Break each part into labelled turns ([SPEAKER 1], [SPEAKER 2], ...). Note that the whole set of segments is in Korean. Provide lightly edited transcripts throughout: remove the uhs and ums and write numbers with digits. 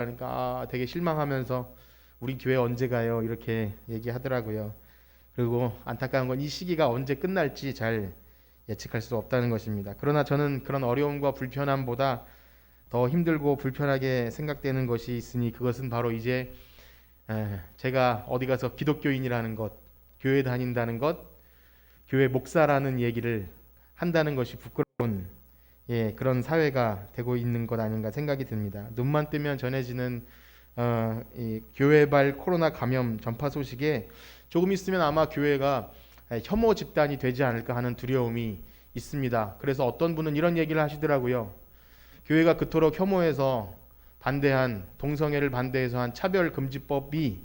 [SPEAKER 1] 그러니까 되게 실망하면서 우리 교회 언제 가요? 이렇게 얘기하더라고요. 그리고 안타까운 건 이 시기가 언제 끝날지 잘 예측할 수 없다는 것입니다. 그러나 저는 그런 어려움과 불편함보다 더 힘들고 불편하게 생각되는 것이 있으니 그것은 바로 이제 제가 어디 가서 기독교인이라는 것, 교회 다닌다는 것, 교회 목사라는 얘기를 한다는 것이 부끄러운 그런 사회가 되고 있는 것 아닌가 생각이 듭니다. 눈만 뜨면 전해지는 이 교회발 코로나 감염 전파 소식에 조금 있으면 아마 교회가 혐오 집단이 되지 않을까 하는 두려움이 있습니다. 그래서 어떤 분은 이런 얘기를 하시더라고요. 교회가 그토록 혐오해서 반대한 동성애를 반대해서 한 차별금지법이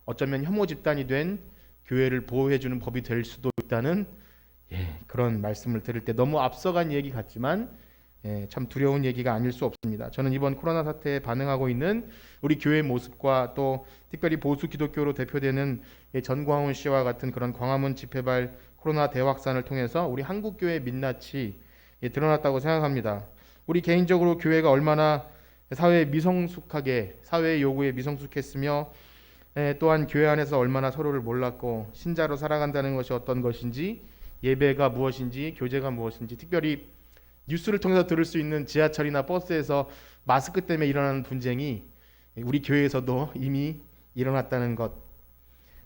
[SPEAKER 1] 어쩌면 혐오 집단이 된 교회를 보호해주는 법이 될 수도 있다는 그런 말씀을 들을 때 너무 앞서간 얘기 같지만 참 두려운 얘기가 아닐 수 없습니다. 저는 이번 코로나 사태에 반응하고 있는 우리 교회의 모습과 또 특별히 보수 기독교로 대표되는 전광훈 씨와 같은 그런 광화문 집회발 코로나 대확산을 통해서 우리 한국 교회의 민낯이 드러났다고 생각합니다. 우리 개인적으로 교회가 얼마나 사회의 요구에 미성숙했으며 또한 교회 안에서 얼마나 서로를 몰랐고 신자로 살아간다는 것이 어떤 것인지, 예배가 무엇인지, 교제가 무엇인지, 특별히 뉴스를 통해서 들을 수 있는 지하철이나 버스에서 마스크 때문에 일어나는 분쟁이 우리 교회에서도 이미 일어났다는 것,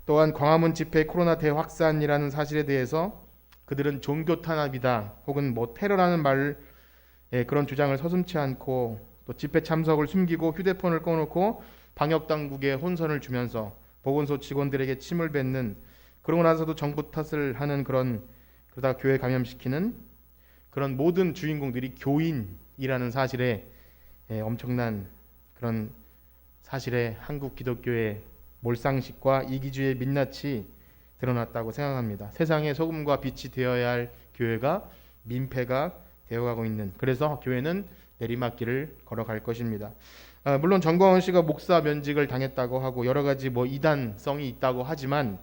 [SPEAKER 1] 또한 광화문 집회 코로나 대확산이라는 사실에 대해서 그들은 종교 탄압이다 혹은 테러라는 그런 주장을 서슴지 않고 또 집회 참석을 숨기고 휴대폰을 꺼놓고 방역 당국에 혼선을 주면서 보건소 직원들에게 침을 뱉는, 그러고 나서도 정부 탓을 하는 그러다 교회 감염시키는 그런 모든 주인공들이 교인이라는 사실에 엄청난 그런 사실에 한국 기독교의 몰상식과 이기주의 민낯이 드러났다고 생각합니다. 세상의 소금과 빛이 되어야 할 교회가 민폐가 되어가고 있는, 그래서 교회는 내리막길을 걸어갈 것입니다. 물론 정광훈 씨가 목사 면직을 당했다고 하고 여러 가지 이단성이 있다고 하지만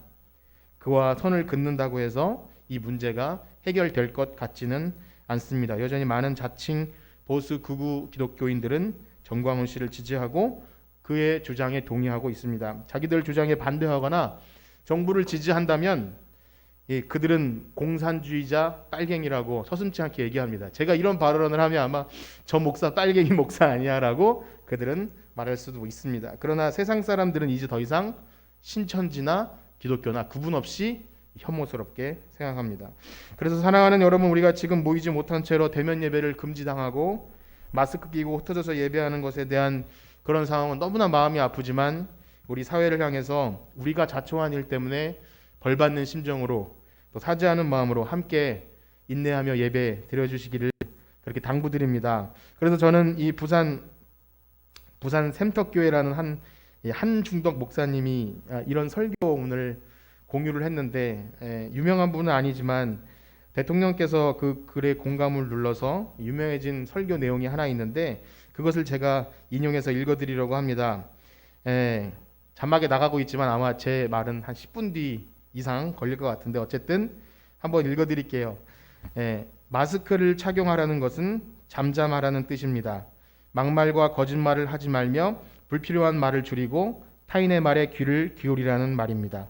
[SPEAKER 1] 그와 선을 긋는다고 해서 이 문제가 해결될 것 같지는 않습니다. 여전히 많은 자칭 보수 극우 기독교인들은 정광훈 씨를 지지하고 그의 주장에 동의하고 있습니다. 자기들 주장에 반대하거나 정부를 지지한다면 그들은 공산주의자 빨갱이라고 서슴지 않게 얘기합니다. 제가 이런 발언을 하면 아마 저 목사 빨갱이 목사 아니야라고 그들은 말할 수도 있습니다. 그러나 세상 사람들은 이제 더 이상 신천지나 기독교나 구분 없이 혐오스럽게 생각합니다. 그래서 사랑하는 여러분, 우리가 지금 모이지 못한 채로 대면 예배를 금지당하고 마스크 끼고 흩어져서 예배하는 것에 대한 그런 상황은 너무나 마음이 아프지만 우리 사회를 향해서 우리가 자초한 일 때문에 벌받는 심정으로 또 사죄하는 마음으로 함께 인내하며 예배 드려주시기를 그렇게 당부드립니다. 그래서 저는 이 부산 샘터교회라는 한중덕 목사님이 이런 설교문을 공유를 했는데 유명한 분은 아니지만 대통령께서 그 글에 공감을 눌러서 유명해진 설교 내용이 하나 있는데 그것을 제가 인용해서 읽어드리려고 합니다. 자막에 나가고 있지만 아마 제 말은 한 10분 뒤 이상 걸릴 것 같은데 어쨌든 한번 읽어드릴게요. 마스크를 착용하라는 것은 잠잠하라는 뜻입니다. 막말과 거짓말을 하지 말며 불필요한 말을 줄이고 타인의 말에 귀를 기울이라는 말입니다.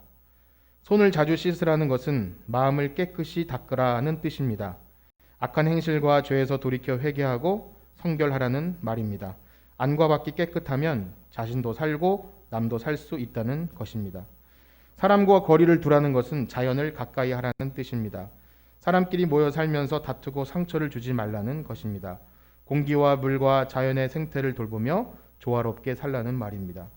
[SPEAKER 1] 손을 자주 씻으라는 것은 마음을 깨끗이 닦으라는 뜻입니다. 악한 행실과 죄에서 돌이켜 회개하고 성결하라는 말입니다. 안과 밖이 깨끗하면 자신도 살고 남도 살 수 있다는 것입니다. 사람과 거리를 두라는 것은 자연을 가까이 하라는 뜻입니다. 사람끼리 모여 살면서 다투고 상처를 주지 말라는 것입니다. 공기와 물과 자연의 생태를 돌보며 조화롭게 살라는 말입니다.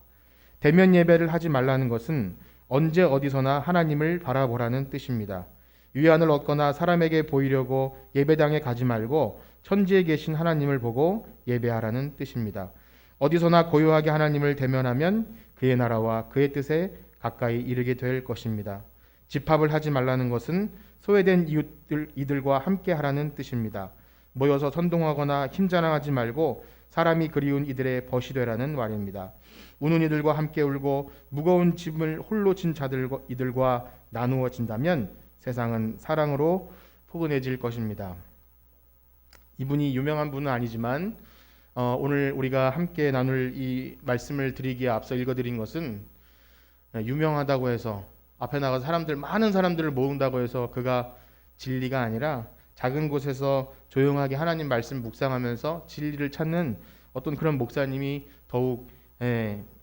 [SPEAKER 1] 대면 예배를 하지 말라는 것은 언제 어디서나 하나님을 바라보라는 뜻입니다. 위안을 얻거나 사람에게 보이려고 예배당에 가지 말고 천지에 계신 하나님을 보고 예배하라는 뜻입니다. 어디서나 고요하게 하나님을 대면하면 그의 나라와 그의 뜻에 가까이 이르게 될 것입니다. 집합을 하지 말라는 것은 소외된 이들과 함께 하라는 뜻입니다. 모여서 선동하거나 힘자랑하지 말고 사람이 그리운 이들의 벗이 되라는 말입니다. 우는 이들과 함께 울고 무거운 짐을 홀로 진 이들과 나누어진다면 세상은 사랑으로 포근해질 것입니다. 이분이 유명한 분은 아니지만 오늘 우리가 함께 나눌 이 말씀을 드리기에 앞서 읽어드린 것은 유명하다고 해서 앞에 나가서 많은 사람들을 모은다고 해서 그가 진리가 아니라 작은 곳에서 조용하게 하나님 말씀 묵상하면서 진리를 찾는 어떤 그런 목사님이 더욱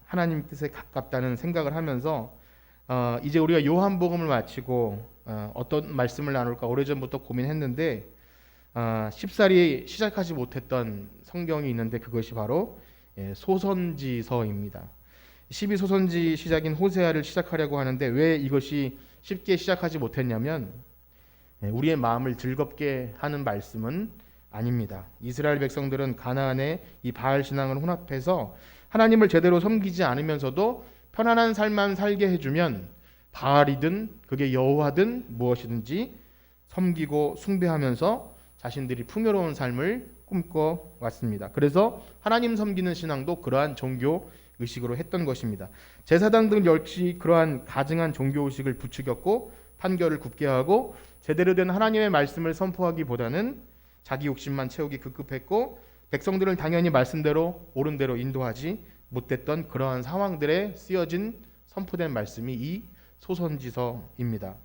[SPEAKER 1] 하나님 뜻에 가깝다는 생각을 하면서 이제 우리가 요한복음을 마치고 어떤 말씀을 나눌까 오래전부터 고민했는데 쉽사리 시작하지 못했던 성경이 있는데 그것이 바로 소선지서입니다. 12소선지 시작인 호세아를 시작하려고 하는데 왜 이것이 쉽게 시작하지 못했냐면 우리의 마음을 즐겁게 하는 말씀은 아닙니다. 이스라엘 백성들은 가나안의 이 바알 신앙을 혼합해서 하나님을 제대로 섬기지 않으면서도 편안한 삶만 살게 해주면 바알이든 그게 여호와든 무엇이든지 섬기고 숭배하면서 자신들이 풍요로운 삶을 꿈꿔 왔습니다. 그래서 하나님 섬기는 신앙도 그러한 종교 의식으로 했던 것입니다. 제사장들 역시 그러한 가증한 종교 의식을 부추겼고 판결을 굳게 하고 제대로 된 하나님의 말씀을 선포하기보다는 자기 욕심만 채우기 급급했고 백성들은 당연히 말씀대로 옳은 대로 인도하지 못했던 그러한 상황들에 쓰여진 선포된 말씀이 이 소선지서입니다.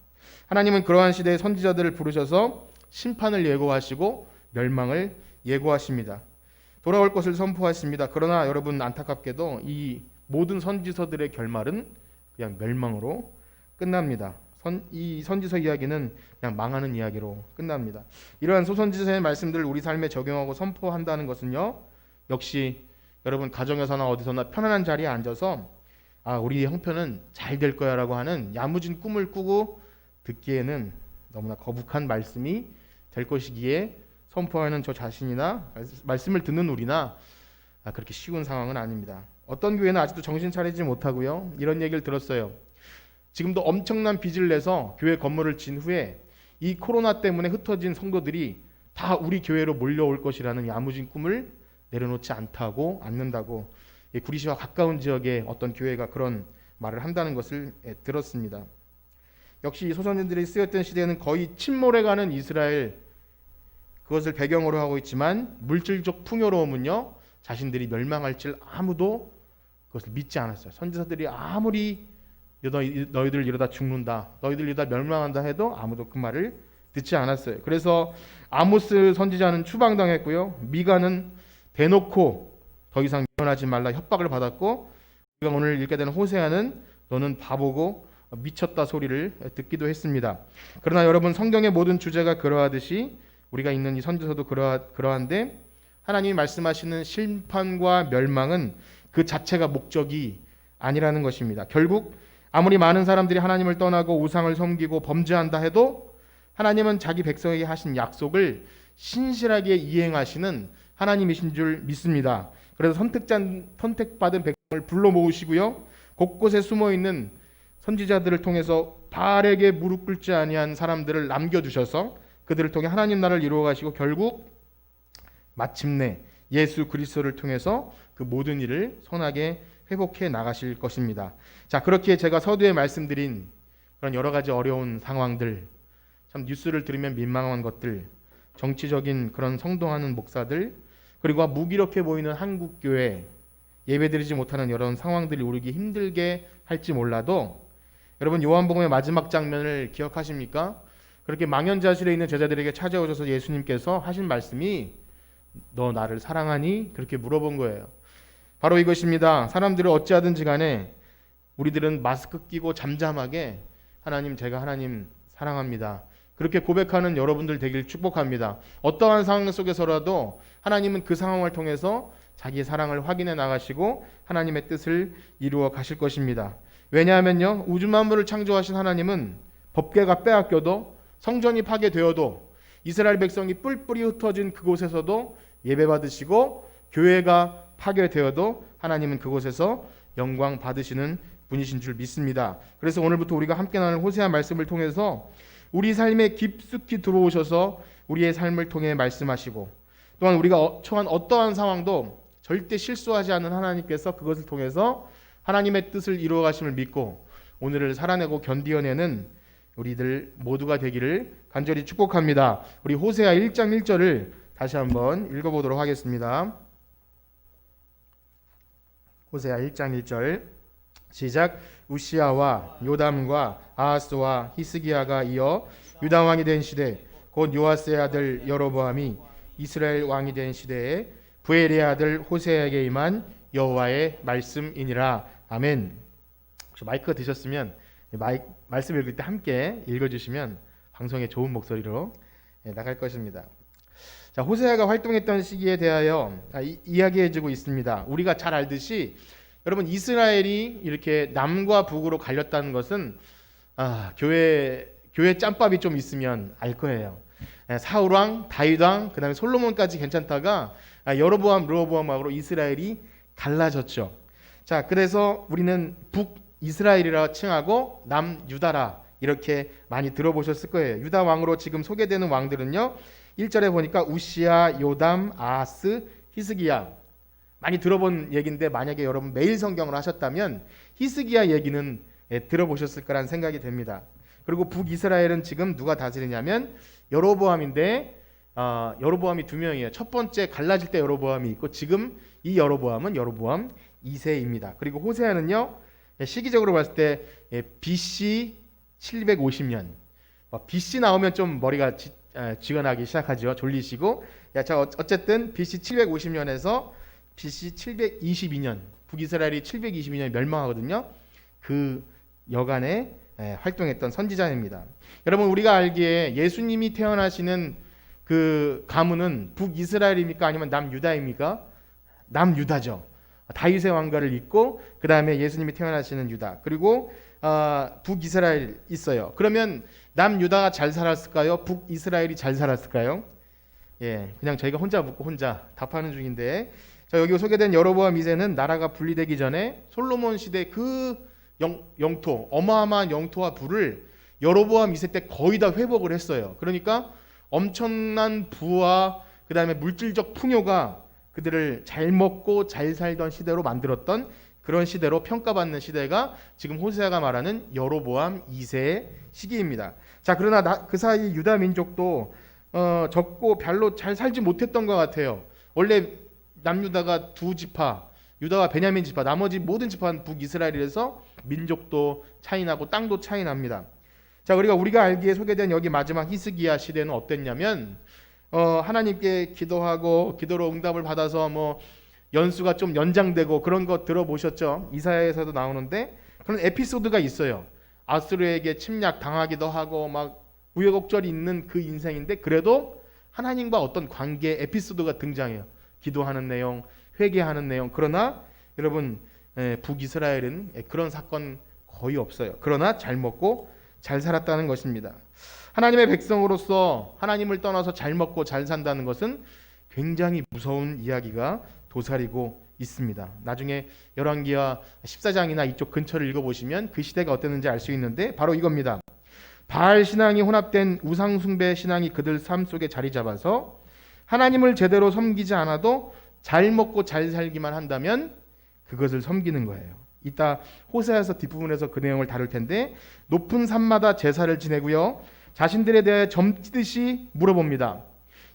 [SPEAKER 1] 하나님은 그러한 시대의 선지자들을 부르셔서 심판을 예고하시고 멸망을 예고하십니다. 돌아올 것을 선포하십니다. 그러나 여러분 안타깝게도 이 모든 선지서들의 결말은 그냥 멸망으로 끝납니다. 이 선지서 이야기는 그냥 망하는 이야기로 끝납니다. 이러한 소선지서의 말씀들을 우리 삶에 적용하고 선포한다는 것은요, 역시 여러분 가정에서나 어디서나 편안한 자리에 앉아서 우리 형편은 잘 될 거야라고 하는 야무진 꿈을 꾸고 듣기에는 너무나 거북한 말씀이 될 것이기에 선포하는 저 자신이나 말씀을 듣는 우리나 그렇게 쉬운 상황은 아닙니다. 어떤 교회는 아직도 정신 차리지 못하고요, 이런 얘기를 들었어요. 지금도 엄청난 빚을 내서 교회 건물을 진 후에 이 코로나 때문에 흩어진 성도들이 다 우리 교회로 몰려올 것이라는 야무진 꿈을 내려놓지 않는다고 구리시와 가까운 지역의 어떤 교회가 그런 말을 한다는 것을 들었습니다. 역시 이 소선지들이 쓰였던 시대에는 거의 침몰해가는 이스라엘, 그것을 배경으로 하고 있지만 물질적 풍요로움은요, 자신들이 멸망할 줄 아무도 그것을 믿지 않았어요. 선지자들이 아무리 너희들 이러다 죽는다, 너희들 이러다 멸망한다 해도 아무도 그 말을 듣지 않았어요. 그래서 아모스 선지자는 추방당했고요, 미가는 대놓고 더 이상 일어나지 말라 협박을 받았고, 우리가 오늘 읽게 되는 호세아는 너는 바보고 미쳤다 소리를 듣기도 했습니다. 그러나 여러분, 성경의 모든 주제가 그러하듯이 우리가 읽는 이 선지서도 그러한데 하나님이 말씀하시는 심판과 멸망은 그 자체가 목적이 아니라는 것입니다. 결국 아무리 많은 사람들이 하나님을 떠나고 우상을 섬기고 범죄한다 해도 하나님은 자기 백성에게 하신 약속을 신실하게 이행하시는 하나님이신 줄 믿습니다. 그래서 선택받은 백성을 불러 모으시고요, 곳곳에 숨어있는 선지자들을 통해서 바알에게 무릎 꿇지 아니한 사람들을 남겨두셔서 그들을 통해 하나님 나라를 이루어 가시고 결국 마침내 예수 그리스도를 통해서 그 모든 일을 선하게 회복해 나가실 것입니다. 자, 그렇게 제가 서두에 말씀드린 그런 여러 가지 어려운 상황들, 참 뉴스를 들으면 민망한 것들, 정치적인 그런 성동하는 목사들, 그리고 무기력해 보이는 한국 교회, 예배드리지 못하는 여러 상황들이 우리에게 힘들게 할지 몰라도 여러분, 요한복음의 마지막 장면을 기억하십니까? 그렇게 망연자실에 있는 제자들에게 찾아오셔서 예수님께서 하신 말씀이 너 나를 사랑하니? 그렇게 물어본 거예요. 바로 이것입니다. 사람들을 어찌하든지 간에 우리들은 마스크 끼고 잠잠하게 하나님, 제가 하나님 사랑합니다, 그렇게 고백하는 여러분들 되길 축복합니다. 어떠한 상황 속에서라도 하나님은 그 상황을 통해서 자기의 사랑을 확인해 나가시고 하나님의 뜻을 이루어 가실 것입니다. 왜냐하면요, 우주 만물을 창조하신 하나님은 법궤가 빼앗겨도 성전이 파괴되어도 이스라엘 백성이 뿔뿔이 흩어진 그곳에서도 예배받으시고 교회가 파괴되어도 하나님은 그곳에서 영광 받으시는 분이신 줄 믿습니다. 그래서 오늘부터 우리가 함께 나눌 호세아 말씀을 통해서 우리 삶에 깊숙이 들어오셔서 우리의 삶을 통해 말씀하시고, 또한 우리가 처한 어떠한 상황도 절대 실수하지 않는 하나님께서 그것을 통해서 하나님의 뜻을 이루어 가심을 믿고 오늘을 살아내고 견디어내는 우리들 모두가 되기를 간절히 축복합니다. 우리 호세아 1장 1절을 다시 한번 읽어보도록 하겠습니다. 호세아 1장 1절 시작. 우시야와 요담과 아하스와 히스기야가 이어 유다 왕이 된 시대 곧 요아스의 아들 여로보암이 이스라엘 왕이 된 시대에 부엘의 아들 호세아에게 임한 여호와의 말씀이니라. 아멘. 혹시 마이크가 되셨으면 말씀 읽을 때 함께 읽어주시면 방송에 좋은 목소리로 나갈 것입니다. 자, 호세아가 활동했던 시기에 대하여 이야기해주고 있습니다. 우리가 잘 알듯이 여러분 이스라엘이 이렇게 남과 북으로 갈렸다는 것은 교회 짬밥이 좀 있으면 알 거예요. 사울왕, 다윗왕, 그다음에 솔로몬까지 괜찮다가 여로보암, 르호보암으로 이스라엘이 갈라졌죠. 자, 그래서 우리는 북이스라엘이라 칭하고 남유다라 이렇게 많이 들어보셨을 거예요. 유다 왕으로 지금 소개되는 왕들은요. 1절에 보니까 우시야, 요담, 아하스, 히스기야. 많이 들어본 얘기인데 만약에 여러분 매일 성경을 하셨다면 히스기야 얘기는 들어보셨을 거란 생각이 됩니다. 그리고 북이스라엘은 지금 누가 다스리냐면 여로보암인데 여로보암이 두 명이에요. 첫 번째 갈라질 때 여로보암이 있고 지금 이 여로보암은 여로보암 2세입니다. 그리고 호세아는요. 시기적으로 봤을 때 BC 750년. BC 나오면 좀 머리가 쥐어나기 시작하죠. 졸리시고. 자, 어쨌든 BC 750년에서 BC 722년 북이스라엘이 722년에 멸망하거든요. 그 여간에 활동했던 선지자입니다. 여러분 우리가 알기에 예수님이 태어나시는 그 가문은 북이스라엘입니까? 아니면 남유다입니까? 남유다죠. 다윗의 왕가를 잇고 그 다음에 예수님이 태어나시는 유다 그리고 북이스라엘 있어요. 그러면 남유다가 잘 살았을까요? 북이스라엘이 잘 살았을까요? 그냥 저희가 혼자 묻고 혼자 답하는 중인데 자, 여기 소개된 여로보암 2세는 나라가 분리되기 전에 솔로몬 시대 그 영토 어마어마한 영토와 부를 여로보암 2세 때 거의 다 회복을 했어요. 그러니까 엄청난 부와 그 다음에 물질적 풍요가 그들을 잘 먹고 잘 살던 시대로 만들었던 그런 시대로 평가받는 시대가 지금 호세아가 말하는 여로보암 2세의 시기입니다. 자, 그러나 그 사이 유다 민족도 적고 별로 잘 살지 못했던 것 같아요. 원래 남유다가 두 지파, 유다와 베냐민 지파, 나머지 모든 지파는 북이스라엘에서 민족도 차이나고 땅도 차이납니다. 자, 우리가 알기에 소개된 여기 마지막 히스기야 시대는 어땠냐면 하나님께 기도하고 기도로 응답을 받아서 연수가 좀 연장되고 그런 거 들어보셨죠? 이사야에서도 나오는데 그런 에피소드가 있어요. 아수르에게 침략 당하기도 하고 막 우여곡절이 있는 그 인생인데 그래도 하나님과 어떤 관계 에피소드가 등장해요. 기도하는 내용, 회개하는 내용. 그러나 여러분 북이스라엘은 그런 사건 거의 없어요. 그러나 잘 먹고 잘 살았다는 것입니다. 하나님의 백성으로서 하나님을 떠나서 잘 먹고 잘 산다는 것은 굉장히 무서운 이야기가 도사리고 있습니다. 나중에 열왕기와 14장이나 이쪽 근처를 읽어보시면 그 시대가 어땠는지 알 수 있는데 바로 이겁니다. 바알 신앙이 혼합된 우상 숭배 신앙이 그들 삶 속에 자리 잡아서 하나님을 제대로 섬기지 않아도 잘 먹고 잘 살기만 한다면 그것을 섬기는 거예요. 이따 호세아서 뒷부분에서 그 내용을 다룰 텐데 높은 산마다 제사를 지내고요. 자신들에 대해 점치듯이 물어봅니다.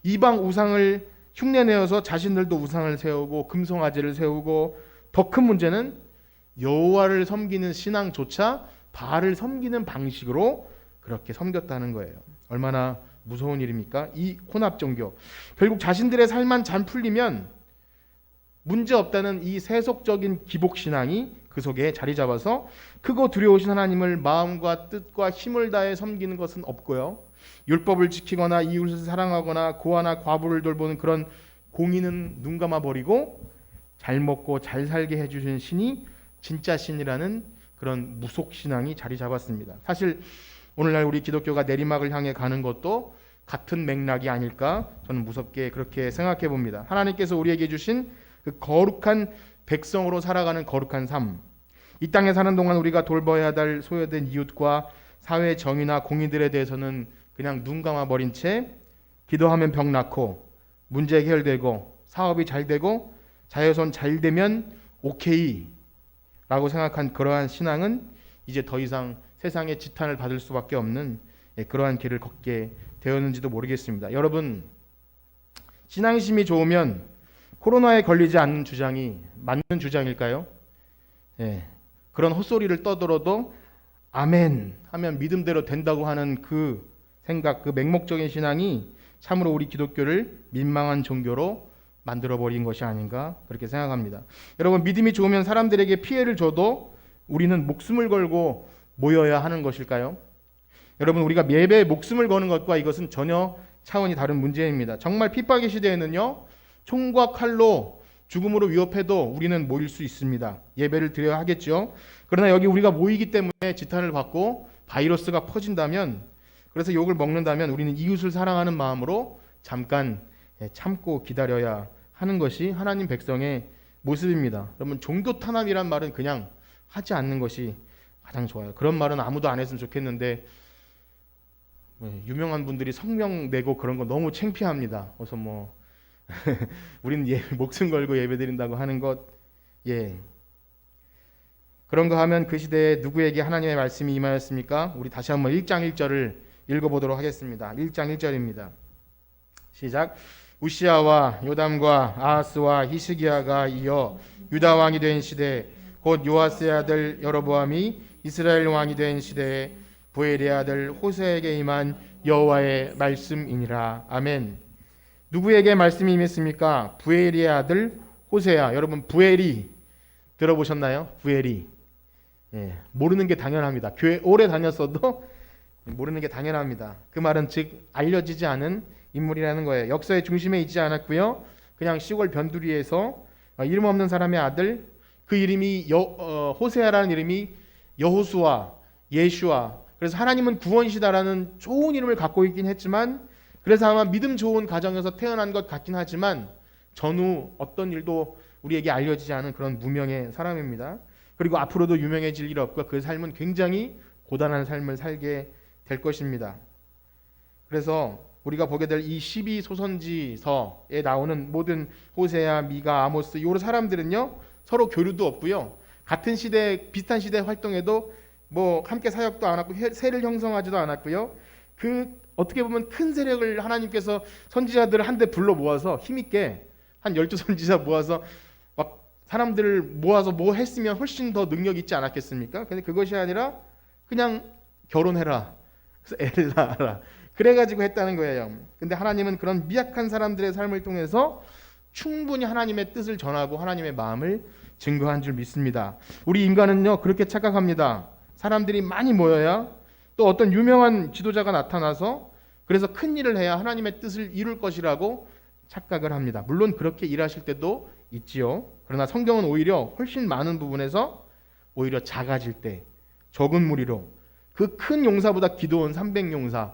[SPEAKER 1] 이방 우상을 흉내내어서 자신들도 우상을 세우고 금송아지를 세우고 더 큰 문제는 여호와를 섬기는 신앙조차 바알을 섬기는 방식으로 그렇게 섬겼다는 거예요. 얼마나 무서운 일입니까? 이 혼합 종교. 결국 자신들의 삶만 잘 풀리면 문제없다는 이 세속적인 기복신앙이 그 속에 자리 잡아서 크고 두려우신 하나님을 마음과 뜻과 힘을 다해 섬기는 것은 없고요. 율법을 지키거나 이웃을 사랑하거나 고아나 과부를 돌보는 그런 공의는 눈 감아버리고 잘 먹고 잘 살게 해주신 신이 진짜 신이라는 그런 무속신앙이 자리 잡았습니다. 사실 오늘날 우리 기독교가 내리막을 향해 가는 것도 같은 맥락이 아닐까 저는 무섭게 그렇게 생각해 봅니다. 하나님께서 우리에게 주신 그 거룩한 백성으로 살아가는 거룩한 삶, 이 땅에 사는 동안 우리가 돌봐야 할 소외된 이웃과 사회 정의나 공의들에 대해서는 그냥 눈 감아버린 채 기도하면 병 낫고 문제 해결되고 사업이 잘 되고 자외선 잘 되면 오케이 라고 생각한 그러한 신앙은 이제 더 이상 세상의 지탄을 받을 수밖에 없는 그러한 길을 걷게 되었는지도 모르겠습니다. 여러분, 신앙심이 좋으면 코로나에 걸리지 않는 주장이 맞는 주장일까요? 예, 그런 헛소리를 떠들어도 아멘 하면 믿음대로 된다고 하는 그 생각, 그 맹목적인 신앙이 참으로 우리 기독교를 민망한 종교로 만들어버린 것이 아닌가 그렇게 생각합니다. 여러분, 믿음이 좋으면 사람들에게 피해를 줘도 우리는 목숨을 걸고 모여야 하는 것일까요? 여러분, 우리가 예배에 목숨을 거는 것과 이것은 전혀 차원이 다른 문제입니다. 정말 핍박의 시대에는요, 총과 칼로 죽음으로 위협해도 우리는 모일 수 있습니다. 예배를 드려야 하겠죠. 그러나 여기 우리가 모이기 때문에 지탄을 받고 바이러스가 퍼진다면, 그래서 욕을 먹는다면 우리는 이웃을 사랑하는 마음으로 잠깐 참고 기다려야 하는 것이 하나님 백성의 모습입니다. 여러분, 종교 탄압이란 말은 그냥 하지 않는 것이 가장 좋아요. 그런 말은 아무도 안 했으면 좋겠는데 유명한 분들이 성명 내고 그런 거 너무 창피합니다. 그래서 뭐 우리는 목숨 걸고 예배드린다고 하는 것, 그런 거 하면 그 시대에 누구에게 하나님의 말씀이 임하였습니까? 우리 다시 한번 1장 1절을 읽어보도록 하겠습니다. 1장 1절입니다. 시작. 우시아와 요담과 아하스와 히스기야가 이어 유다 왕이 된 시대, 곧 요아스의 아들 여로보암이 이스라엘 왕이 된 시대에 부엘의 아들 호세에게 임한 여호와의 말씀이니라. 아멘. 누구에게 말씀이 임했습니까? 부엘의 아들 호세야. 여러분, 부엘이 들어보셨나요? 부엘이. 모르는 게 당연합니다. 교회 오래 다녔어도 모르는 게 당연합니다. 그 말은 즉 알려지지 않은 인물이라는 거예요. 역사의 중심에 있지 않았고요. 그냥 시골 변두리에서 이름 없는 사람의 아들, 그 이름이 호세아라는 이름이 여호수아, 예슈아. 그래서 하나님은 구원시다라는 좋은 이름을 갖고 있긴 했지만, 그래서 아마 믿음 좋은 가정에서 태어난 것 같긴 하지만 전후 어떤 일도 우리에게 알려지지 않은 그런 무명의 사람입니다. 그리고 앞으로도 유명해질 일 없고 그 삶은 굉장히 고단한 삶을 살게 될 것입니다. 그래서 우리가 보게 될 이 12소선지서에 나오는 모든 호세아, 미가, 아모스 이 사람들은요, 서로 교류도 없고요, 같은 시대, 비슷한 시대 활동에도 뭐 함께 사역도 안 하고 세를 형성하지도 않았고요. 그 어떻게 보면 큰 세력을 하나님께서 선지자들을 한데 불러 모아서 힘있게 한 12선지자 모아서 막 사람들을 모아서 뭐 했으면 훨씬 더 능력 있지 않았겠습니까? 근데 그것이 아니라 그냥 결혼해라, 그래서 애를 낳아라, 그래가지고 했다는 거예요. 근데 하나님은 그런 미약한 사람들의 삶을 통해서 충분히 하나님의 뜻을 전하고 하나님의 마음을 증거한 줄 믿습니다. 우리 인간은요, 그렇게 착각합니다. 사람들이 많이 모여야, 또 어떤 유명한 지도자가 나타나서 그래서 큰 일을 해야 하나님의 뜻을 이룰 것이라고 착각을 합니다. 물론 그렇게 일하실 때도 있지요. 그러나 성경은 오히려 훨씬 많은 부분에서 오히려 작아질 때, 적은 무리로, 그 큰 용사보다 기도원 300용사,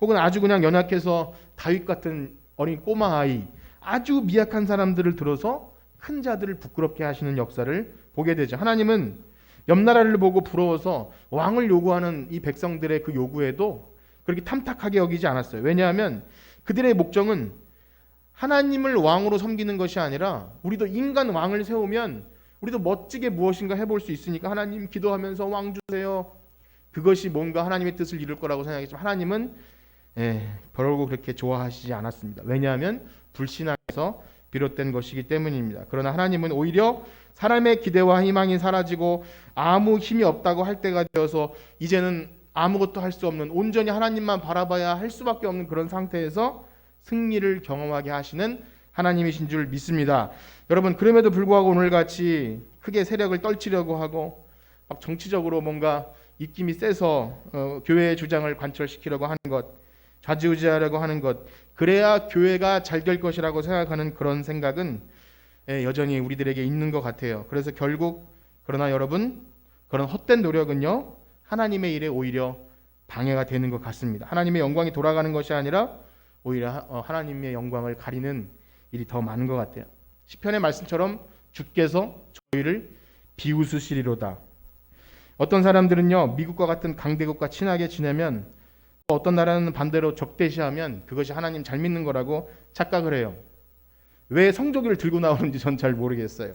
[SPEAKER 1] 혹은 아주 그냥 연약해서 다윗 같은 어린 꼬마 아이, 아주 미약한 사람들을 들어서 큰 자들을 부끄럽게 하시는 역사를 보게 되죠. 하나님은 옆나라를 보고 부러워서 왕을 요구하는 이 백성들의 그 요구에도 그렇게 탐탁하게 여기지 않았어요. 왜냐하면 그들의 목적은 하나님을 왕으로 섬기는 것이 아니라, 우리도 인간 왕을 세우면 우리도 멋지게 무엇인가 해볼 수 있으니까 하나님 기도하면서 왕 주세요, 그것이 뭔가 하나님의 뜻을 이룰 거라고 생각했지만 하나님은 별로 그렇게 좋아하시지 않았습니다. 왜냐하면 불신앙에서 비롯된 것이기 때문입니다. 그러나 하나님은 오히려 사람의 기대와 희망이 사라지고 아무 힘이 없다고 할 때가 되어서 이제는 아무것도 할 수 없는, 온전히 하나님만 바라봐야 할 수밖에 없는 그런 상태에서 승리를 경험하게 하시는 하나님이신 줄 믿습니다. 여러분, 그럼에도 불구하고 오늘같이 크게 세력을 떨치려고 하고 막 정치적으로 뭔가 입김이 세서 교회의 주장을 관철시키려고 하는 것, 좌지우지하려고 하는 것, 그래야 교회가 잘 될 것이라고 생각하는 그런 생각은 여전히 우리들에게 있는 것 같아요. 그래서 결국, 그러나 여러분, 그런 헛된 노력은요, 하나님의 일에 오히려 방해가 되는 것 같습니다. 하나님의 영광이 돌아가는 것이 아니라 오히려 하나님의 영광을 가리는 일이 더 많은 것 같아요. 시편의 말씀처럼 주께서 저희를 비웃으시리로다. 어떤 사람들은요, 미국과 같은 강대국과 친하게 지내면, 어떤 나라는 반대로 적대시하면 그것이 하나님 잘 믿는 거라고 착각을 해요. 왜 성조기를 들고 나오는지 전 잘 모르겠어요.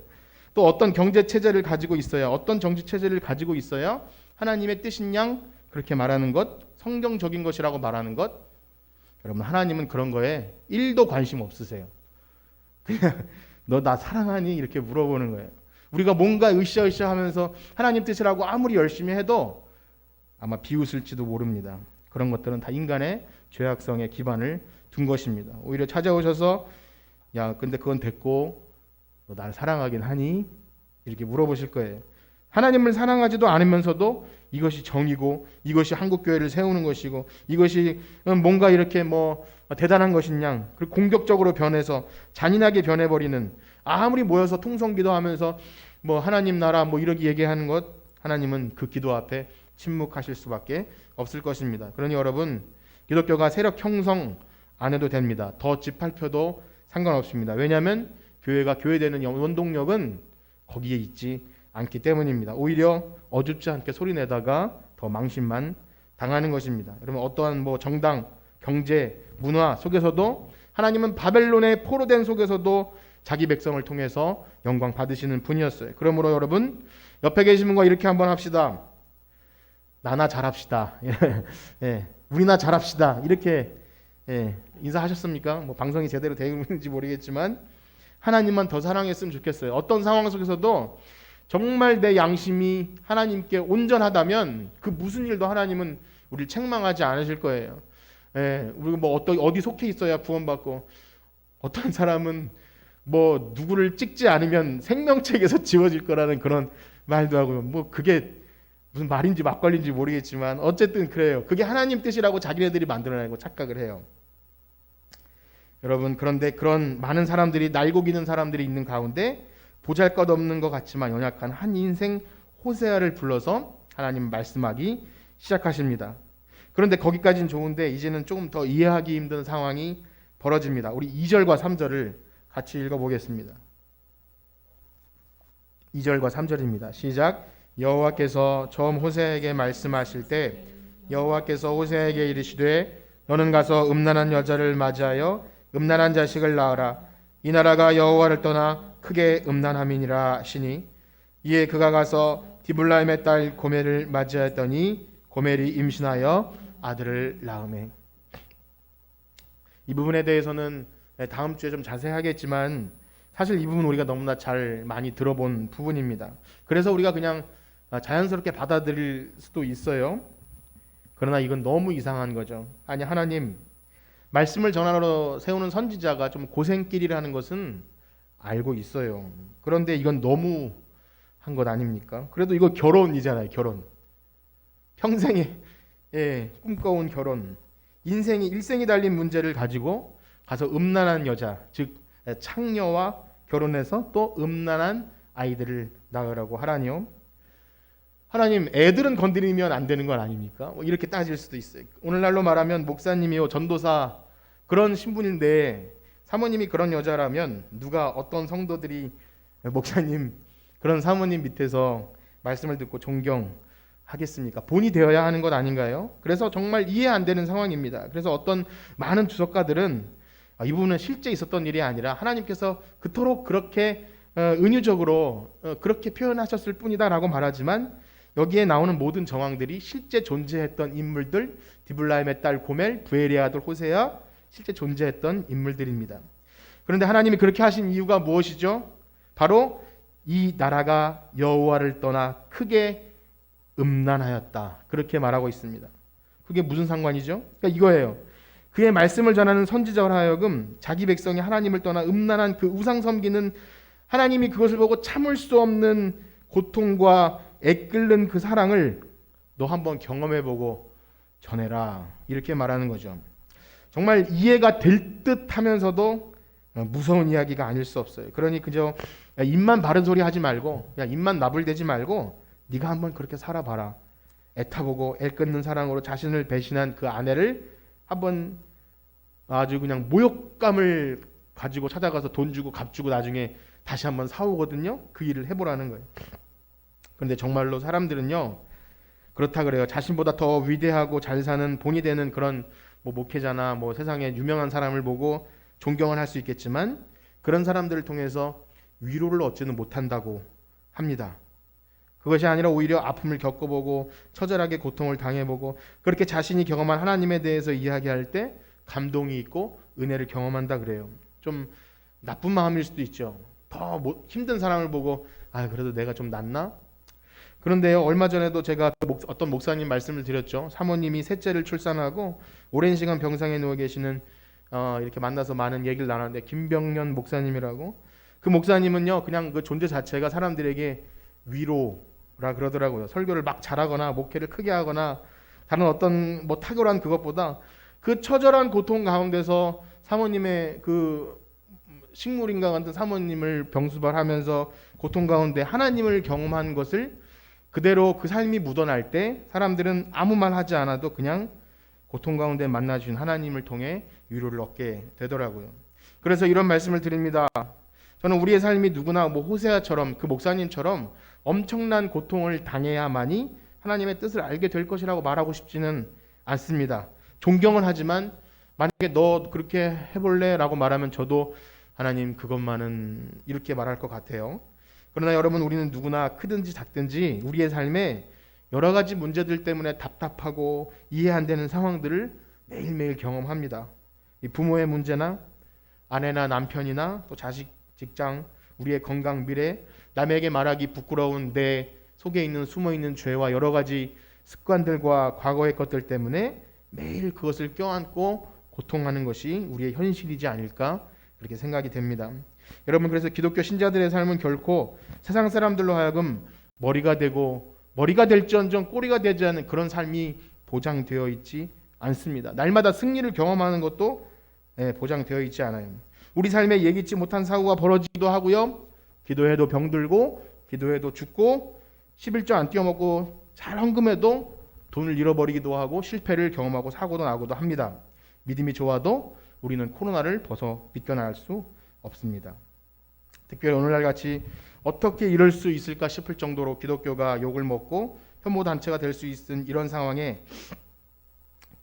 [SPEAKER 1] 또 어떤 경제 체제를 가지고 있어야, 어떤 정치 체제를 가지고 있어야 하나님의 뜻인 양 그렇게 말하는 것, 성경적인 것이라고 말하는 것, 여러분, 하나님은 그런 거에 1도 관심 없으세요. 그냥 너 나 사랑하니? 이렇게 물어보는 거예요. 우리가 뭔가 으쌰으쌰 하면서 하나님 뜻이라고 아무리 열심히 해도 아마 비웃을지도 모릅니다. 그런 것들은 다 인간의 죄악성에 기반을 둔 것입니다. 오히려 찾아오셔서 야 근데 그건 됐고 너 나를 사랑하긴 하니? 이렇게 물어보실 거예요. 하나님을 사랑하지도 않으면서도 이것이 정이고 이것이 한국교회를 세우는 것이고 이것이 뭔가 이렇게 뭐 대단한 것이냐, 그리고 공격적으로 변해서 잔인하게 변해버리는, 아무리 모여서 통성기도 하면서 뭐 하나님 나라 뭐 이렇게 얘기하는 것, 하나님은 그 기도 앞에 침묵하실 수밖에 없을 것입니다. 그러니 여러분, 기독교가 세력 형성 안 해도 됩니다. 더 짓밟혀도 상관없습니다. 왜냐하면 교회가 교회되는 원동력은 거기에 있지 않기 때문입니다. 오히려 어줍지 않게 소리내다가 더 망신만 당하는 것입니다. 여러분, 어떠한 뭐 정당, 경제, 문화 속에서도 하나님은 바벨론의 포로된 속에서도 자기 백성을 통해서 영광 받으시는 분이었어요. 그러므로 여러분, 옆에 계신 분과 이렇게 한번 합시다. 나나 잘합시다. 예, 우리나 잘합시다. 이렇게 인사하셨습니까? 뭐 방송이 제대로 되고 있는지 모르겠지만 하나님만 더 사랑했으면 좋겠어요. 어떤 상황 속에서도 정말 내 양심이 하나님께 온전하다면 그 무슨 일도 하나님은 우리를 책망하지 않으실 거예요. 우리가 뭐 어디 속해 있어야 구원받고, 어떤 사람은 뭐 누구를 찍지 않으면 생명책에서 지워질 거라는 그런 말도 하고요. 뭐 그게 무슨 말인지 막걸리인지 모르겠지만 어쨌든 그래요. 그게 하나님 뜻이라고 자기네들이 만들어내고 착각을 해요. 여러분, 그런데 그런 많은 사람들이, 날고기는 사람들이 있는 가운데 보잘것없는 것 같지만 연약한 한 인생 호세아를 불러서 하나님 말씀하기 시작하십니다. 그런데 거기까지는 좋은데 이제는 조금 더 이해하기 힘든 상황이 벌어집니다. 우리 2절과 3절을 같이 읽어보겠습니다. 2절과 3절입니다. 시작. 여호와께서 처음 호세아에게 말씀하실 때 여호와께서 호세아에게 이르시되 너는 가서 음란한 여자를 맞이하여 음란한 자식을 낳으라. 이 나라가 여호와를 떠나 크게 음란함이니라 하시니, 이에 그가 가서 디블라임의 딸 고멜을 맞이하였더니 고멜이 임신하여 아들을 낳으매. 이 부분에 대해서는 다음 주에 좀 자세히 하겠지만 사실 이 부분 우리가 너무나 잘 많이 들어본 부분입니다. 그래서 우리가 그냥 자연스럽게 받아들일 수도 있어요. 그러나 이건 너무 이상한 거죠. 아니, 하나님 말씀을 전하러 세우는 선지자가 좀 고생길이라는 것은 알고 있어요. 그런데 이건 너무 한 것 아닙니까? 그래도 이거 결혼이잖아요. 결혼. 평생에 꿈꿔온 결혼. 일생이 달린 문제를 가지고 가서 음란한 여자, 즉 창녀와 결혼해서 또 음란한 아이들을 낳으라고 하라니요. 하나님, 애들은 건드리면 안 되는 건 아닙니까? 이렇게 따질 수도 있어요. 오늘날로 말하면 목사님이요, 전도사 그런 신분인데 사모님이 그런 여자라면 누가, 어떤 성도들이 목사님 그런 사모님 밑에서 말씀을 듣고 존경하겠습니까? 본이 되어야 하는 것 아닌가요? 그래서 정말 이해 안 되는 상황입니다. 그래서 어떤 많은 주석가들은 이 부분은 실제 있었던 일이 아니라 하나님께서 그토록 그렇게 은유적으로 그렇게 표현하셨을 뿐이다라고 말하지만, 여기에 나오는 모든 정황들이 실제 존재했던 인물들, 디블라임의 딸 고멜, 부엘의 아들 호세아, 실제 존재했던 인물들입니다. 그런데 하나님이 그렇게 하신 이유가 무엇이죠? 바로 이 나라가 여호와를 떠나 크게 음란하였다, 그렇게 말하고 있습니다. 그게 무슨 상관이죠? 그러니까 이거예요. 그의 말씀을 전하는 선지자로 하여금 자기 백성이 하나님을 떠나 음란한 그 우상 섬기는, 하나님이 그것을 보고 참을 수 없는 고통과 애끓는 그 사랑을 너 한번 경험해보고 전해라, 이렇게 말하는 거죠. 정말 이해가 될 듯 하면서도 무서운 이야기가 아닐 수 없어요. 그러니 그저 입만 바른 소리 하지 말고, 입만 나불대지 말고 네가 한번 그렇게 살아봐라. 애타보고 애끓는 사랑으로 자신을 배신한 그 아내를 한번 아주 그냥 모욕감을 가지고 찾아가서 돈 주고 값 주고 나중에 다시 한번 사오거든요. 그 일을 해보라는 거예요. 그런데 정말로 사람들은요, 그렇다 그래요. 자신보다 더 위대하고 잘 사는 본이 되는 그런 뭐 목회자나 뭐 세상에 유명한 사람을 보고 존경을 할 수 있겠지만, 그런 사람들을 통해서 위로를 얻지는 못한다고 합니다. 그것이 아니라 오히려 아픔을 겪어보고 처절하게 고통을 당해보고 그렇게 자신이 경험한 하나님에 대해서 이야기할 때 감동이 있고 은혜를 경험한다 그래요. 좀 나쁜 마음일 수도 있죠. 더 힘든 사람을 보고 그래도 내가 좀 낫나? 그런데요, 얼마 전에도 제가 어떤 목사님 말씀을 드렸죠. 사모님이 셋째를 출산하고 오랜 시간 병상에 누워 계시는 이렇게 만나서 많은 얘기를 나눴는데, 김병년 목사님이라고, 그 목사님은요 그냥 그 존재 자체가 사람들에게 위로라 그러더라고요. 설교를 막 잘하거나 목회를 크게 하거나 다른 어떤 뭐 탁월한 그것보다 그 처절한 고통 가운데서 사모님의 그 식물인과 같은 사모님을 병수발하면서 고통 가운데 하나님을 경험한 것을 그대로 그 삶이 묻어날 때 사람들은 아무 말 하지 않아도 그냥 고통 가운데 만나주신 하나님을 통해 위로를 얻게 되더라고요. 그래서 이런 말씀을 드립니다. 저는 우리의 삶이 누구나 뭐 호세아처럼, 그 목사님처럼 엄청난 고통을 당해야만이 하나님의 뜻을 알게 될 것이라고 말하고 싶지는 않습니다. 존경은 하지만 만약에 너 그렇게 해볼래? 라고 말하면 저도 하나님 그것만은 이렇게 말할 것 같아요. 그러나 여러분, 우리는 누구나 크든지 작든지 우리의 삶에 여러 가지 문제들 때문에 답답하고 이해 안 되는 상황들을 매일매일 경험합니다. 이 부모의 문제나 아내나 남편이나 또 자식, 직장, 우리의 건강, 미래, 남에게 말하기 부끄러운 내 속에 있는 숨어있는 죄와 여러 가지 습관들과 과거의 것들 때문에 매일 그것을 껴안고 고통하는 것이 우리의 현실이지 않을까, 그렇게 생각이 됩니다. 여러분, 그래서 기독교 신자들의 삶은 결코 세상 사람들로 하여금 머리가 되고 머리가 될지언정 꼬리가 되지 않는 그런 삶이 보장되어 있지 않습니다. 날마다 승리를 경험하는 것도 보장되어 있지 않아요. 우리 삶에 예기치 못한 사고가 벌어지기도 하고요. 기도해도 병들고 기도해도 죽고 11조 안 띄어먹고 잘 헌금해도 돈을 잃어버리기도 하고 실패를 경험하고 사고도 나고도 합니다. 믿음이 좋아도 우리는 코로나를 벗어 비껴나갈 수 없습니다. 특별히 오늘날 같이 어떻게 이럴 수 있을까 싶을 정도로 기독교가 욕을 먹고 혐오단체가 될 수 있는 이런 상황에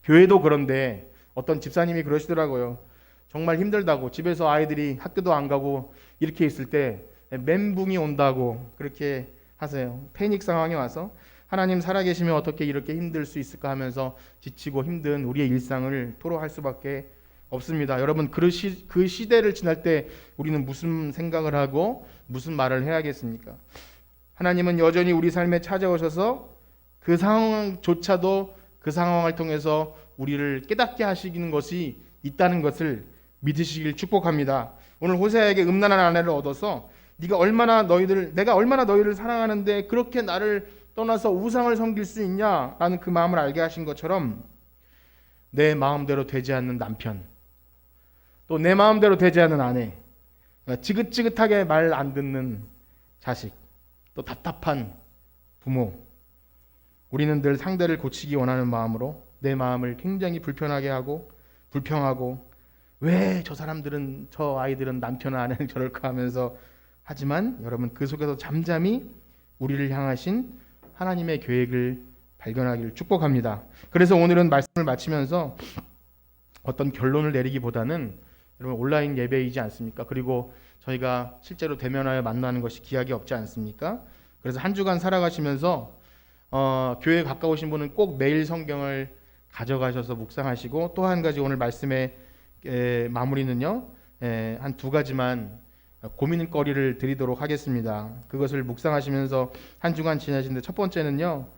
[SPEAKER 1] 교회도 그런데 어떤 집사님이 그러시더라고요. 정말 힘들다고, 집에서 아이들이 학교도 안 가고 이렇게 있을 때 멘붕이 온다고 그렇게 하세요. 패닉 상황에 와서 하나님 살아계시면 어떻게 이렇게 힘들 수 있을까 하면서 지치고 힘든 우리의 일상을 토로할 수밖에 없습니다. 여러분, 그 시대를 지날 때 우리는 무슨 생각을 하고 무슨 말을 해야겠습니까? 하나님은 여전히 우리 삶에 찾아오셔서 그 상황조차도 그 상황을 통해서 우리를 깨닫게 하시는 것이 있다는 것을 믿으시길 축복합니다. 오늘 호세아에게 음란한 아내를 얻어서 내가 얼마나 너희를 사랑하는데 그렇게 나를 떠나서 우상을 섬길 수 있냐라는 그 마음을 알게 하신 것처럼 내 마음대로 되지 않는 남편, 또 내 마음대로 되지 않는 아내, 지긋지긋하게 말 안 듣는 자식, 또 답답한 부모, 우리는 늘 상대를 고치기 원하는 마음으로 내 마음을 굉장히 불편하게 하고 불평하고 왜 저 사람들은, 저 아이들은 남편을 아내를 저럴까 하면서, 하지만 여러분, 그 속에서 잠잠히 우리를 향하신 하나님의 계획을 발견하기를 축복합니다. 그래서 오늘은 말씀을 마치면서 어떤 결론을 내리기보다는 여러분, 온라인 예배이지 않습니까? 그리고 저희가 실제로 대면하여 만나는 것이 기약이 없지 않습니까? 그래서 한 주간 살아가시면서 교회에 가까우신 분은 꼭 매일 성경을 가져가셔서 묵상하시고, 또 한 가지 오늘 말씀의 마무리는요, 한 두 가지만 고민거리를 드리도록 하겠습니다. 그것을 묵상하시면서 한 주간 지내시는데, 첫 번째는요,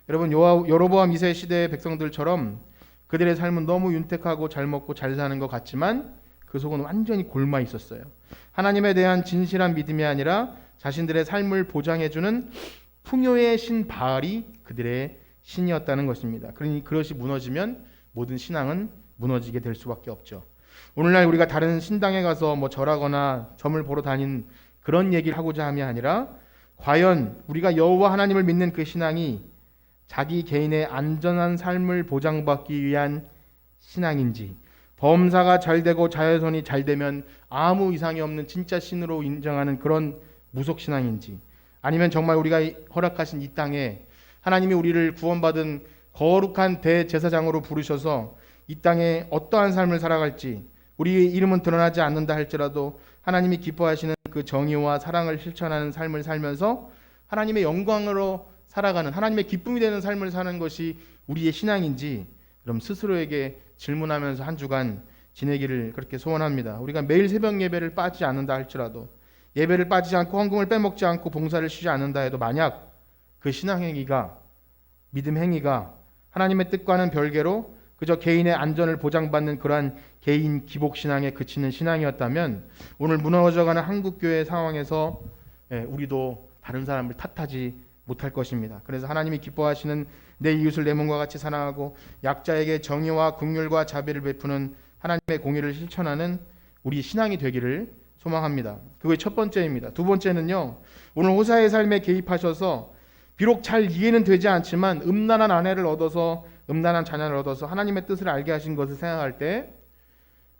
[SPEAKER 1] 여러분, 여로보암 2세 시대의 백성들처럼 그들의 삶은 너무 윤택하고 잘 먹고 잘 사는 것 같지만 그 속은 완전히 골마 있었어요. 하나님에 대한 진실한 믿음이 아니라 자신들의 삶을 보장해주는 풍요의 신 바알이 그들의 신이었다는 것입니다. 그러니 그것이 무너지면 모든 신앙은 무너지게 될 수밖에 없죠. 오늘날 우리가 다른 신당에 가서 뭐 절하거나 점을 보러 다닌 그런 얘기를 하고자 함이 아니라, 과연 우리가 여호와 하나님을 믿는 그 신앙이 자기 개인의 안전한 삶을 보장받기 위한 신앙인지, 범사가 잘 되고 자외선이 잘 되면 아무 이상이 없는 진짜 신으로 인정하는 그런 무속신앙인지, 아니면 정말 우리가 허락하신 이 땅에 하나님이 우리를 구원받은 거룩한 대제사장으로 부르셔서 이 땅에 어떠한 삶을 살아갈지, 우리의 이름은 드러나지 않는다 할지라도 하나님이 기뻐하시는 그 정의와 사랑을 실천하는 삶을 살면서 하나님의 영광으로 살아가는, 하나님의 기쁨이 되는 삶을 사는 것이 우리의 신앙인지, 그럼 스스로에게 질문하면서 한 주간 지내기를 그렇게 소원합니다. 우리가 매일 새벽 예배를 빠지지 않는다 할지라도 예배를 빠지지 않고 헌금을 빼먹지 않고 봉사를 쉬지 않는다 해도 만약 그 신앙 행위가, 믿음 행위가 하나님의 뜻과는 별개로 그저 개인의 안전을 보장받는 그러한 개인 기복 신앙에 그치는 신앙이었다면 오늘 무너져가는 한국교회 상황에서 우리도 다른 사람을 탓하지 못할 것입니다. 그래서 하나님이 기뻐하시는 내 이웃을 내 몸과 같이 사랑하고 약자에게 정의와 긍휼과 자비를 베푸는 하나님의 공의를 실천하는 우리 신앙이 되기를 소망합니다. 그게 첫 번째입니다. 두 번째는요, 오늘 호사의 삶에 개입하셔서 비록 잘 이해는 되지 않지만 음란한 아내를 얻어서, 음란한 자녀를 얻어서 하나님의 뜻을 알게 하신 것을 생각할 때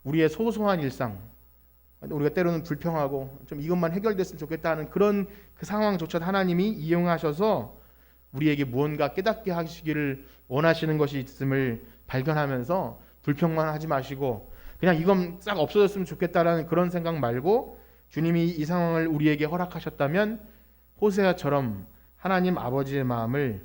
[SPEAKER 1] 우리의 소소한 일상, 우리가 때로는 불평하고 좀 이것만 해결됐으면 좋겠다는 그런 그 상황조차 하나님이 이용하셔서 우리에게 무언가 깨닫게 하시기를 원하시는 것이 있음을 발견하면서 불평만 하지 마시고 그냥 이건 싹 없어졌으면 좋겠다라는 그런 생각 말고 주님이 이 상황을 우리에게 허락하셨다면 호세아처럼 하나님 아버지의 마음을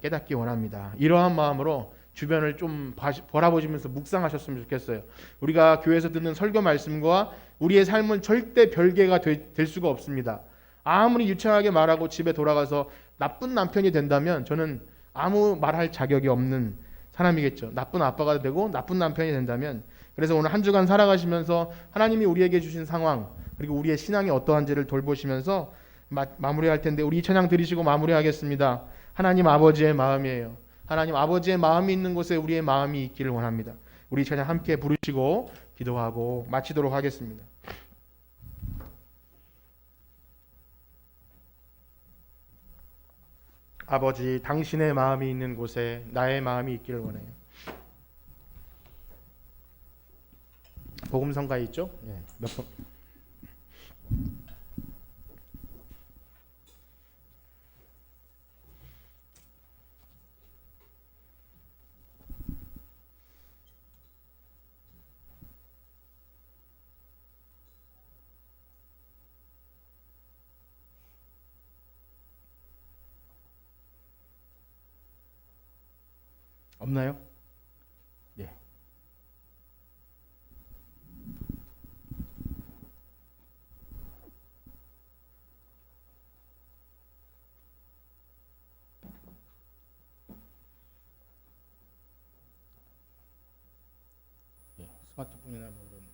[SPEAKER 1] 깨닫기 원합니다. 이러한 마음으로 주변을 좀 바라보시면서 묵상하셨으면 좋겠어요. 우리가 교회에서 듣는 설교 말씀과 우리의 삶은 절대 별개가 될 수가 없습니다. 아무리 유창하게 말하고 집에 돌아가서 나쁜 남편이 된다면 저는 아무 말할 자격이 없는 사람이겠죠. 나쁜 아빠가 되고 나쁜 남편이 된다면. 그래서 오늘 한 주간 살아가시면서 하나님이 우리에게 주신 상황 그리고 우리의 신앙이 어떠한지를 돌보시면서 마무리할 텐데 우리 이 찬양 드리시고 마무리하겠습니다. 하나님 아버지의 마음이에요. 하나님 아버지의 마음이 있는 곳에 우리의 마음이 있기를 원합니다. 우리 이 찬양 함께 부르시고 기도하고 마치도록 하겠습니다. 아버지, 당신의 마음이 있는 곳에 나의 마음이 있기를 원해요. 복음성가에 있죠? 몇 번? 없나요? 네. 스마트폰이나 뭐 이런.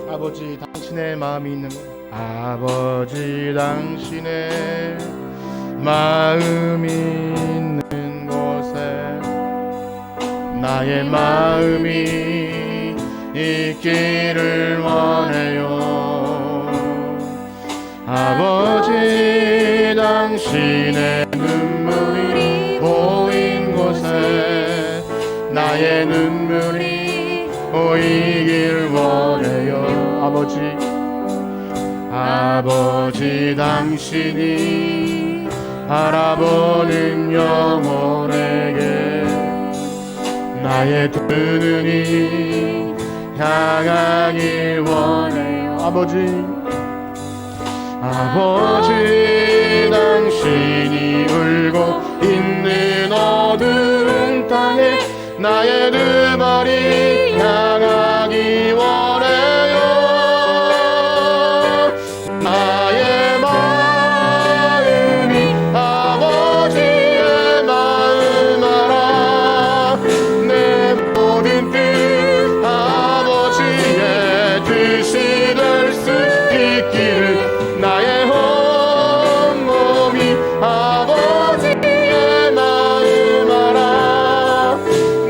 [SPEAKER 1] 아버지, 당신의 마음이 있는 아버지, 당신의 마음이 있는 곳에 나의 마음이 있기를 원해요. 아버지, 당신의 눈물이 고인 곳에 나의 눈물이 보이길 원해요. 아버지, 당신이 바라보는 영혼에게 나의 두 눈이 향하길 원해요. 아버지, 당신이 울고 있는 어두운 땅에 나의 두 머리 향하기 원해요. 나의 마음이 아버지의 마음 알아. 내 모든 뜻 아버지의 뜻이 될 수 있기를 나의 온몸이 아버지의 마음 알아.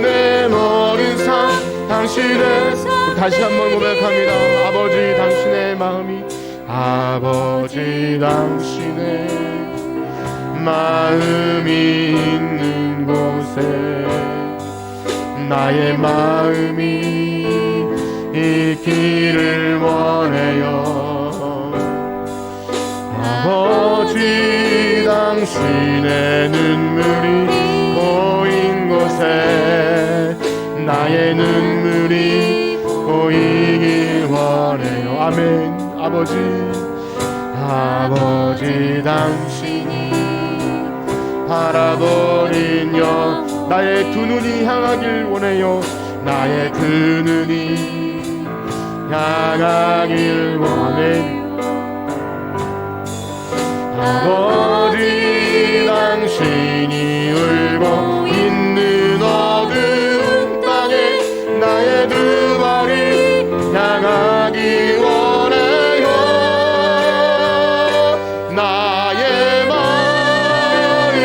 [SPEAKER 1] 내 모든 삶 당신의 다시 한번 고백합니다. 아버지, 당신의 마음이 아버지, 당신의 마음이 있는 곳에 나의 마음이 있기를 원해요. 아버지, 당신의 눈물이 고인 곳에 나의 눈물이 고이길 원해요. 아멘. 아버지, 당신이 바라보는 나의 두 눈이 향하길 원해요. 나의 두 눈이 향하길 원해. 아버지, 당신이 울고 있는 어두운 땅에 나의 두 발이 향하길 원해요. 나의 마음이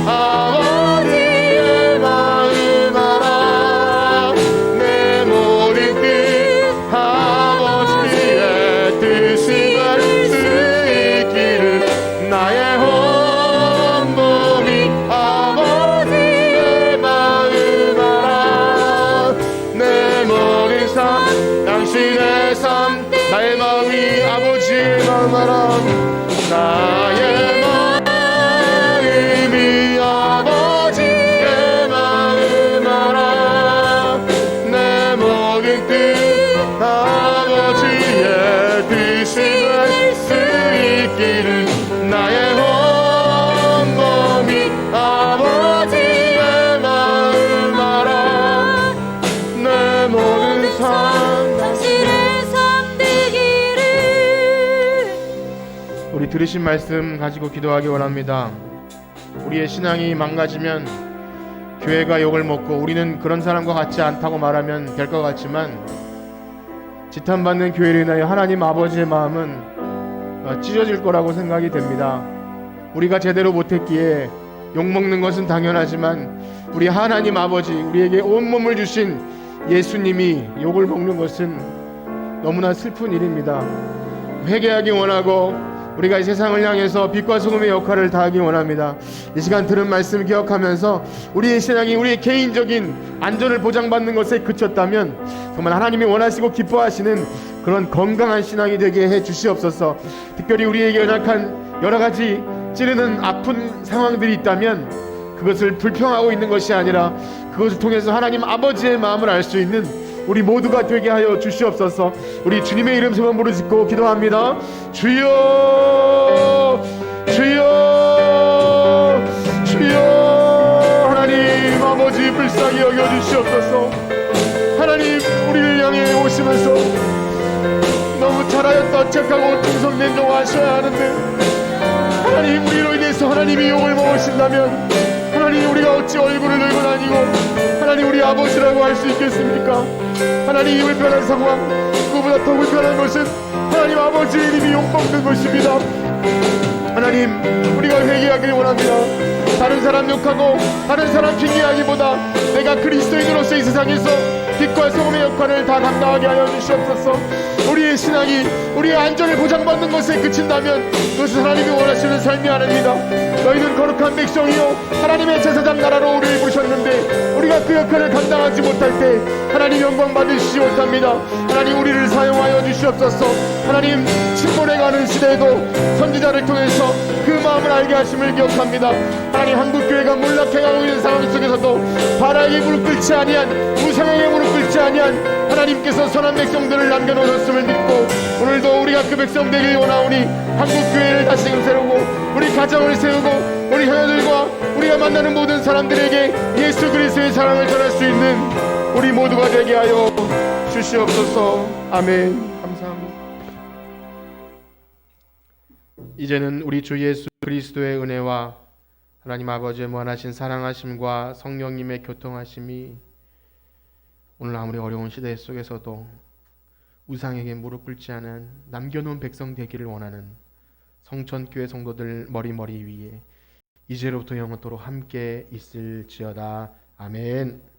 [SPEAKER 1] 아버지의 마음 알아. 내 모든 뜻 아버지의 뜻이 될 수 있기를. 나의 온몸이 아버지의 마음 알아. 내 모든 삶 당신의 삶. 나의 마음이 아버지의 마음 알아. 나의 마음이 아버지의 마음 알아. 내 모든 뜻 아버지의 뜻이 될 수 있기를. 나의 온몸이 아버지의 마음 알아. 내 모든 삶
[SPEAKER 2] 당신의 삶 되기를.
[SPEAKER 1] 우리 들으신 말씀 가지고 기도하기 원합니다. 우리의 신앙이 망가지면 교회가 욕을 먹고 우리는 그런 사람과 같지 않다고 말하면 될 것 같지만, 지탄받는 교회로 인하여 하나님 아버지의 마음은 찢어질 거라고 생각이 됩니다. 우리가 제대로 못했기에 욕먹는 것은 당연하지만 우리 하나님 아버지, 우리에게 온몸을 주신 예수님이 욕을 먹는 것은 너무나 슬픈 일입니다. 회개하기 원하고 우리가 이 세상을 향해서 빛과 소금의 역할을 다하기 원합니다. 이 시간 들은 말씀 기억하면서 우리의 신앙이 우리의 개인적인 안전을 보장받는 것에 그쳤다면 정말 하나님이 원하시고 기뻐하시는 그런 건강한 신앙이 되게 해 주시옵소서. 특별히 우리에게 연약한 여러 가지 찌르는 아픈 상황들이 있다면 그것을 불평하고 있는 것이 아니라 그것을 통해서 하나님 아버지의 마음을 알 수 있는 우리 모두가 되게 하여 주시옵소서. 우리 주님의 이름 소원 부르짖고 기도합니다. 주여, 주여, 주여. 하나님 아버지, 불쌍히 여겨 주시옵소서. 하나님, 우리를 향해 오시면서 너무 잘하였다 착하고 충성된 종 하셔야 하는데, 하나님, 우리로 인해서 하나님이 욕을 먹으신다면 하나님, 우리가 어찌 얼굴을 들고 다니고 하나님 우리 아버지라고 할 수 있겠습니까? 하나님, 이 불편한 상황, 그보다 더 불편한 것은 하나님 아버지 이름이 욕먹는 것입니다. 하나님, 우리가 회개하기를 원합니다. 다른 사람 욕하고 다른 사람 핑계하기보다 내가 그리스도인으로서 이 세상에서 빛과 소금의 역할을 다 감당하게 하여 주시옵소서. 우리의 신앙이 우리의 안전을 보장받는 것에 그친다면 그것은 하나님이 원하시는 삶이 아닙니다. 너희는 거룩한 백성이요 하나님의 제사장 나라로 우리를 부르셨는데 우리가 그 역할을 감당하지 못할 때 하나님 영광 받으시지 못합니다. 하나님, 우리를 사용하여 주시옵소서. 하나님, 침몰해가는 시대에도 선지자를 통해서 그 마음을 알게 하심을 기억합니다. 하나님, 한국교회가 몰락해가고 있는 상황 속에서도 바라에게 무릎 꿇지 아니한, 우상에게 무릎 꿇지 아니한 하나님께서 선한 백성들을 남겨놓으셨음을 믿고 오늘도 우리가 그 백성 되길 원하오니 한국교회를 다시금 세우고 우리 가정을 세우고 우리 형제들과 우리가 만나는 모든 사람들에게 예수 그리스도의 사랑을 전할 수 있는 우리 모두가 되게 하여 주시옵소서. 아멘. 감사합니다. 이제는 우리 주 예수 그리스도의 은혜와 하나님 아버지의 무한하신 사랑하심과 성령님의 교통하심이 오늘 아무리 어려운 시대 속에서도 우상에게 무릎 꿇지 않은 남겨놓은 백성 되기를 원하는 성천교회 성도들 머리머리 위에 이제로부터 영원토록 함께 있을지어다. 아멘.